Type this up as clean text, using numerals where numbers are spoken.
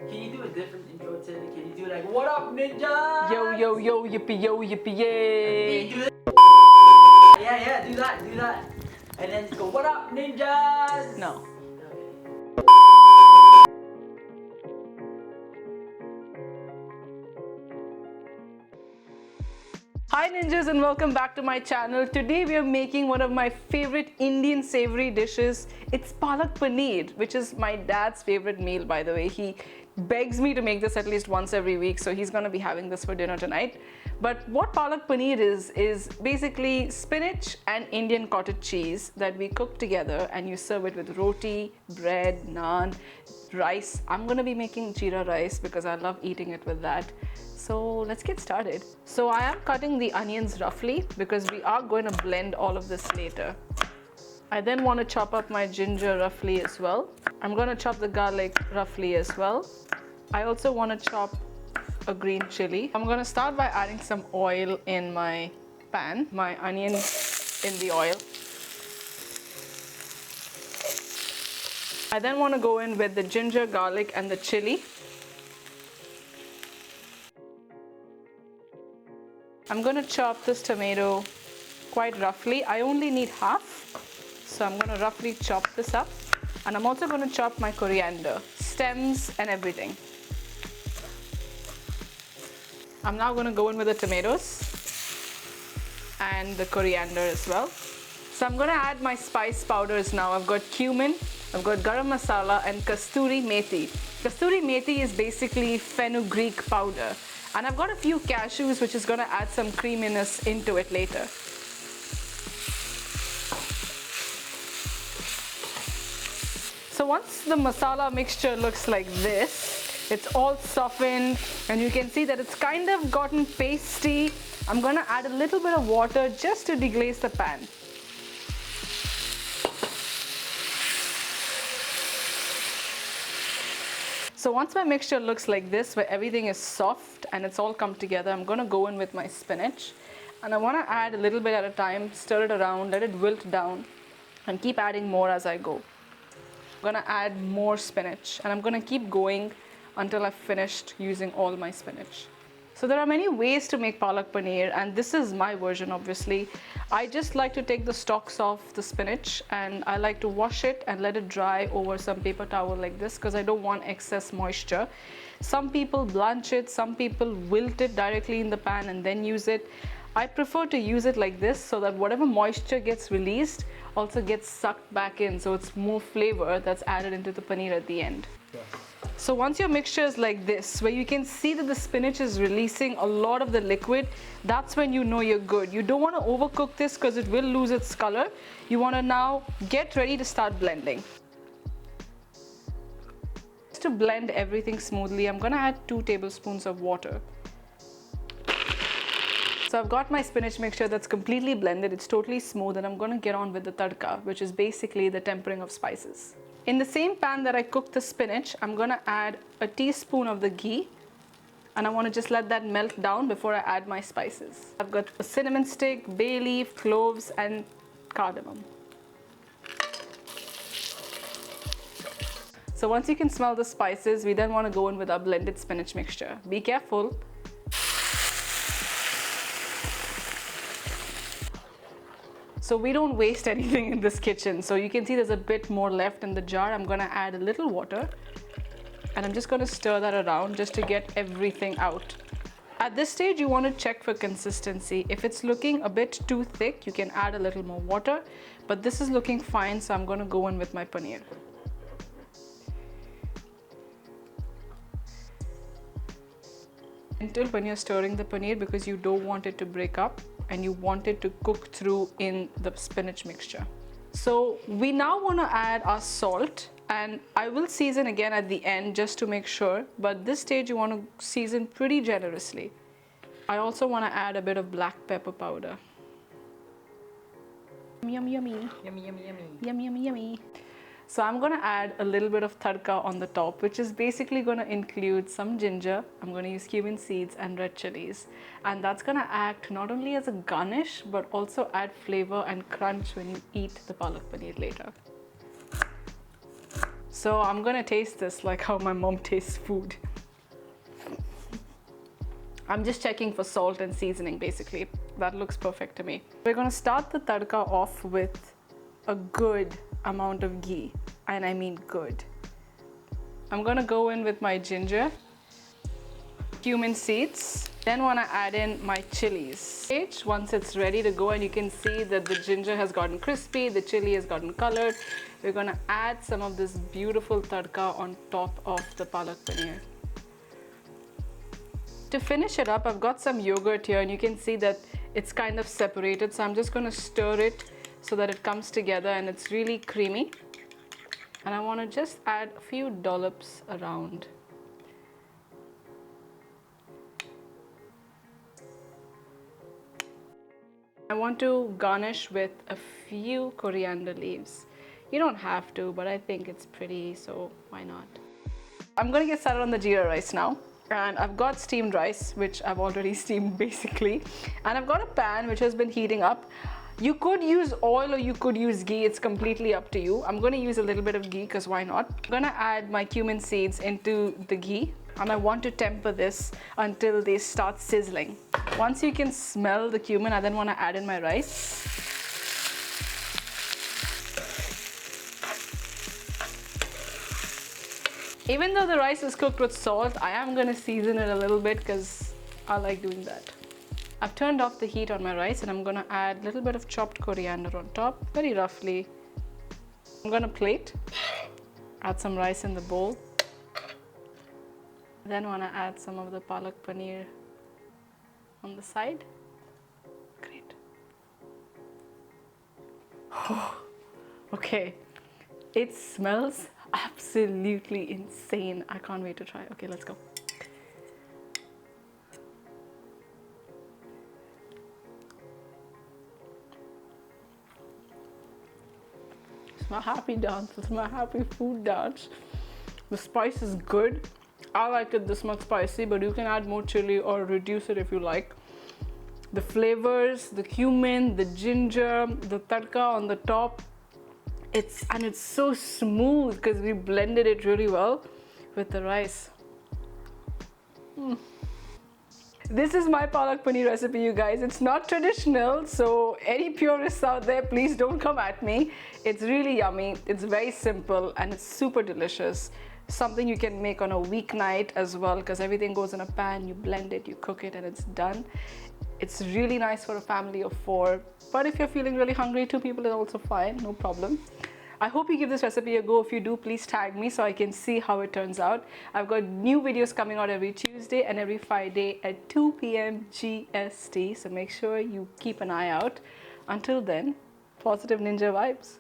Can you do a different intro today? Can you do like, what up, ninja? Yo, yo, yo, yippee, yo, yippee, yay. Yeah, do that. And then go, what up, ninjas? No. Hi ninjas and welcome back to my channel. Today we are making one of my favorite Indian savory dishes. It's Palak Paneer, which is my dad's favorite meal, by the way. He begs me to make this at least once every week, so he's gonna be having this for dinner tonight. But what Palak Paneer is basically spinach and Indian cottage cheese that we cook together, and you serve it with roti, bread, naan, rice. I'm gonna be making Jeera Rice because I love eating it with that. So let's get started. So I am cutting the onions roughly because we are going to blend all of this later. I then want to chop up my ginger roughly as well. I'm going to chop the garlic roughly as well. I also want to chop a green chili. I'm going to start by adding some oil in my pan, my onion in the oil. I then want to go in with the ginger, garlic and the chili. I'm going to chop this tomato quite roughly. I only need half, so I'm going to roughly chop this up. And I'm also going to chop my coriander, stems and everything. I'm now going to go in with the tomatoes and the coriander as well. So I'm going to add my spice powders now. I've got cumin, I've got garam masala and kasturi methi. Kasturi methi is basically fenugreek powder. And I've got a few cashews, which is going to add some creaminess into it later. So once the masala mixture looks like this, it's all softened and you can see that it's kind of gotten pasty. I'm going to add a little bit of water just to deglaze the pan. So once my mixture looks like this, where everything is soft and it's all come together, I'm going to go in with my spinach. And I want to add a little bit at a time, stir it around, let it wilt down, and keep adding more as I go. I'm going to add more spinach, and I'm going to keep going until I've finished using all my spinach. So there are many ways to make Palak Paneer, and this is my version obviously. I just like to take the stalks off the spinach and I like to wash it and let it dry over some paper towel like this because I don't want excess moisture. Some people blanch it, some people wilt it directly in the pan and then use it. I prefer to use it like this so that whatever moisture gets released also gets sucked back in, so it's more flavor that's added into the paneer at the end. Yes. So once your mixture is like this, where you can see that the spinach is releasing a lot of the liquid, that's when you know you're good. You don't want to overcook this because it will lose its color. You want to now get ready to start blending. Just to blend everything smoothly, I'm going to add 2 tablespoons of water. So I've got my spinach mixture that's completely blended, it's totally smooth, and I'm going to get on with the tadka, which is basically the tempering of spices. In the same pan that I cooked the spinach, I'm going to add a teaspoon of the ghee, and I want to just let that melt down before I add my spices. I've got a cinnamon stick, bay leaf, cloves and cardamom. So once you can smell the spices, we then want to go in with our blended spinach mixture. Be careful. So we don't waste anything in this kitchen. So you can see there's a bit more left in the jar. I'm going to add a little water and I'm just going to stir that around just to get everything out. At this stage, you want to check for consistency. If it's looking a bit too thick, you can add a little more water, but this is looking fine, so I'm going to go in with my paneer. Until when you're stirring the paneer, because you don't want it to break up and you want it to cook through in the spinach mixture. So we now want to add our salt, and I will season again at the end just to make sure, but this stage you want to season pretty generously. I also want to add a bit of black pepper powder. Yummy, yummy. Yummy, yummy, yummy. Yummy, yummy, yummy. So I'm going to add a little bit of tadka on the top, which is basically going to include some ginger. I'm going to use cumin seeds and red chilies. And that's going to act not only as a garnish, but also add flavor and crunch when you eat the Palak Paneer later. So I'm gonna taste this like how my mom tastes food. I'm just checking for salt and seasoning basically. That looks perfect to me. We're gonna start the tadka off with a good amount of ghee, and I mean good. I'm gonna go in with my ginger, cumin seeds, then wanna add in my chilies. Once it's ready to go and you can see that the ginger has gotten crispy, the chili has gotten colored, we're gonna add some of this beautiful tadka on top of the palak paneer. To finish it up, I've got some yogurt here and you can see that it's kind of separated, so I'm just gonna stir it so that it comes together and it's really creamy. And I wanna just add a few dollops around. I want to garnish with a few coriander leaves. You don't have to, but I think it's pretty, so why not? I'm gonna get started on the jeera rice now. And I've got steamed rice, which I've already steamed basically. And I've got a pan which has been heating up. You could use oil or you could use ghee, it's completely up to you. I'm gonna use a little bit of ghee because why not? I'm gonna add my cumin seeds into the ghee and I want to temper this until they start sizzling. Once you can smell the cumin, I then wanna add in my rice. Even though the rice is cooked with salt, I am gonna season it a little bit because I like doing that. I've turned off the heat on my rice and I'm gonna add a little bit of chopped coriander on top, very roughly. I'm gonna plate, add some rice in the bowl. Then wanna add some of the palak paneer on the side. Great. Okay, it smells absolutely insane. I can't wait to try. Okay, let's go. It's my happy dance. It's my happy food dance. The spice is good. I like it this much spicy, but you can add more chili or reduce it if you like. The flavors, the cumin, the ginger, the tadka on the top, it's so smooth because we blended it really well with the rice. This is my palak paneer recipe, you guys. It's not traditional, so any purists out there, please don't come at me. It's really yummy, it's very simple, and it's super delicious. Something you can make on a weeknight as well because everything goes in a pan, you blend it, you cook it, and it's done. It's really nice for a family of 4, but if you're feeling really hungry, 2 people is also fine, no problem. I hope you give this recipe a go. If you do, please tag me so I can see how it turns out. I've got new videos coming out every Tuesday and every Friday at 2 p.m. GST, so make sure you keep an eye out. Until then, positive ninja vibes.